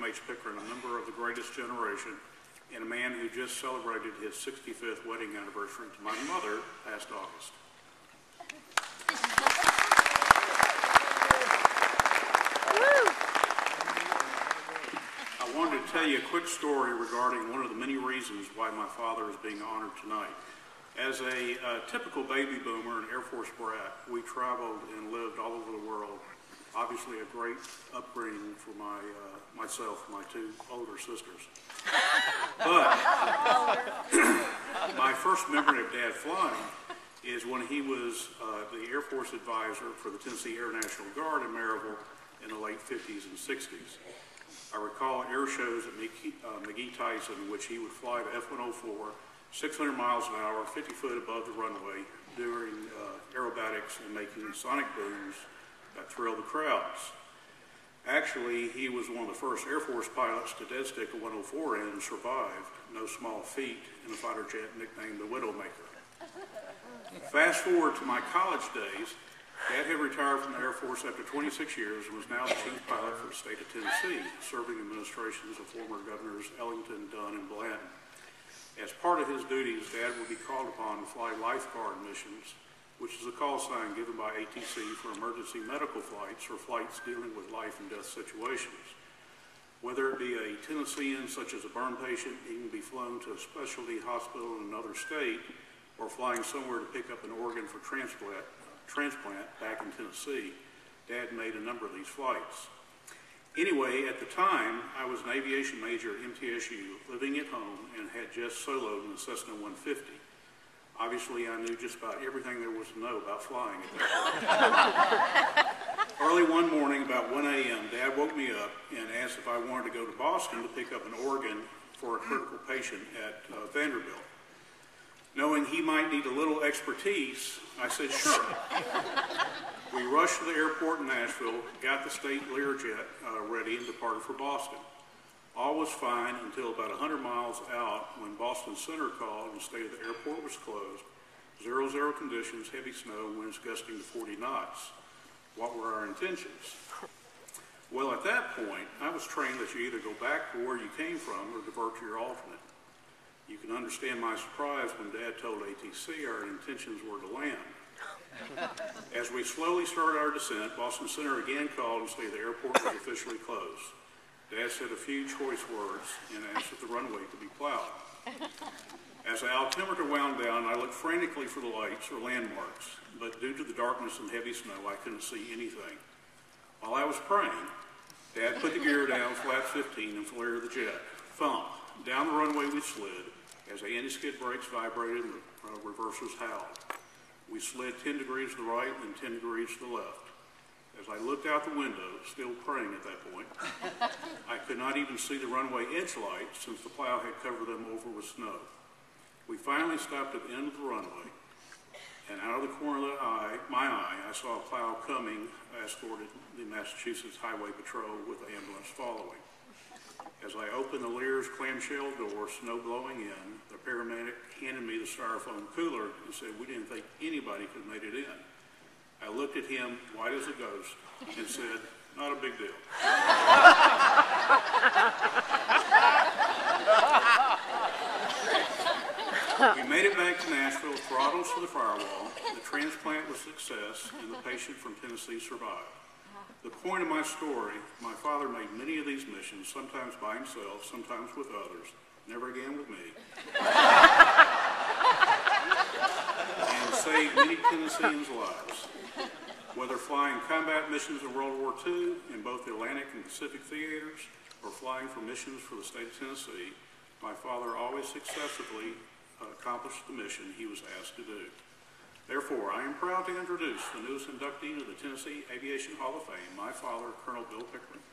H. Pickering, a member of the greatest generation, and a man who just celebrated his 65th wedding anniversary to my mother last August. I wanted to tell you a quick story regarding one of the many reasons why my father is being honored tonight. As a typical baby boomer and Air Force brat, we traveled and lived all over the world. Obviously a great upbringing for myself and my two older sisters. But my first memory of Dad flying is when he was the Air Force advisor for the Tennessee Air National Guard in Maryville in the late 50s and 60s. I recall air shows at McGee Tyson in which he would fly the F-104 600 miles an hour, 50 foot above the runway, doing aerobatics and making sonic booms that thrilled the crowds. Actually, he was one of the first Air Force pilots to dead stick a 104 in and survive, no small feat, in a fighter jet nicknamed the Widowmaker. Fast forward to my college days, Dad had retired from the Air Force after 26 years and was now the chief pilot for the state of Tennessee, serving administrations of former governors Ellington, Dunn, and Blanton. As part of his duties, Dad would be called upon to fly lifeguard missions, which is a call sign given by ATC for emergency medical flights or flights dealing with life and death situations. Whether it be a Tennessean, such as a burn patient, he can be flown to a specialty hospital in another state, or flying somewhere to pick up an organ for transplant back in Tennessee. Dad made a number of these flights. Anyway, at the time, I was an aviation major at MTSU, living at home, and had just soloed in the Cessna 150. Obviously, I knew just about everything there was to know about flying at that point. Early one morning, about 1 a.m., Dad woke me up and asked if I wanted to go to Boston to pick up an organ for a critical patient at Vanderbilt. Knowing he might need a little expertise, I said, sure. We rushed to the airport in Nashville, got the state Learjet ready, and departed for Boston. All was fine until about 100 miles out when Boston Center called and stated the airport was closed, 0-0 conditions, heavy snow, winds gusting to 40 knots. What were our intentions? Well, at that point, I was trained that you either go back to where you came from or divert to your alternate. You can understand my surprise when Dad told ATC our intentions were to land. As we slowly started our descent, Boston Center again called and stated the airport was officially closed. Dad said a few choice words and asked if the runway could be plowed. As the altimeter wound down, I looked frantically for the lights or landmarks, but due to the darkness and heavy snow, I couldn't see anything. While I was praying, Dad put the gear down, flaps 15, and flared the jet. Thump. Down the runway we slid, as the anti-skid brakes vibrated and the reversers howled. We slid 10 degrees to the right and 10 degrees to the left. As I looked out the window, still praying at that point, I could not even see the runway edge lights since the plow had covered them over with snow. We finally stopped at the end of the runway, and out of the corner of my eye, I saw a plow coming, escorted the Massachusetts Highway Patrol with the ambulance following. As I opened the Lear's clamshell door, snow blowing in, the paramedic handed me the styrofoam cooler and said, "We didn't think anybody could have made it in." I looked at him, white as a ghost, and said, "Not a big deal." We made it back to Nashville, throttles to the firewall. The transplant was a success, and the patient from Tennessee survived. The point of my story, my father made many of these missions, sometimes by himself, sometimes with others, never again with me, and saved many Tennesseans' lives. Whether flying combat missions in World War II in both the Atlantic and Pacific theaters, or flying for missions for the state of Tennessee, my father always successfully accomplished the mission he was asked to do. Therefore, I am proud to introduce the newest inductee to the Tennessee Aviation Hall of Fame, my father, Colonel Bill Pickering.